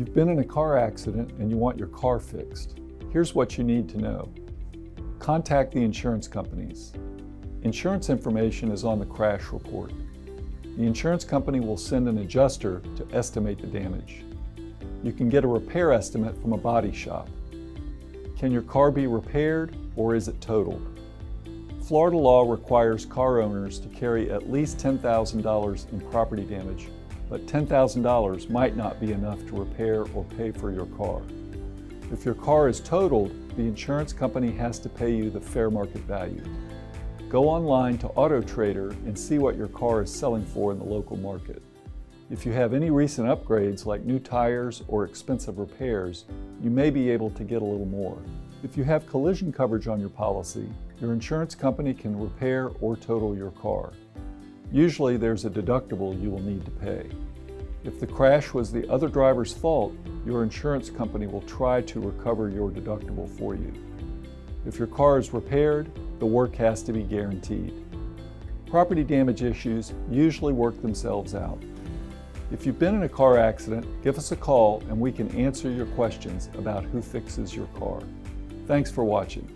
You've been in a car accident and you want your car fixed. Here's what you need to know. Contact the insurance companies. Insurance information is on the crash report. The insurance company will send an adjuster to estimate the damage. You can get a repair estimate from a body shop. Can your car be repaired or is it totaled? Florida law requires car owners to carry at least $10,000 in property damage, but $10,000 might not be enough to repair or pay for your car. If your car is totaled, the insurance company has to pay you the fair market value. Go online to AutoTrader and see what your car is selling for in the local market. If you have any recent upgrades like new tires or expensive repairs, you may be able to get a little more. If you have collision coverage on your policy, your insurance company can repair or total your car. Usually there's a deductible you will need to pay. If the crash was the other driver's fault, your insurance company will try to recover your deductible for you. If your car is repaired, the work has to be guaranteed. Property damage issues usually work themselves out. If you've been in a car accident, give us a call and we can answer your questions about who fixes your car. Thanks for watching.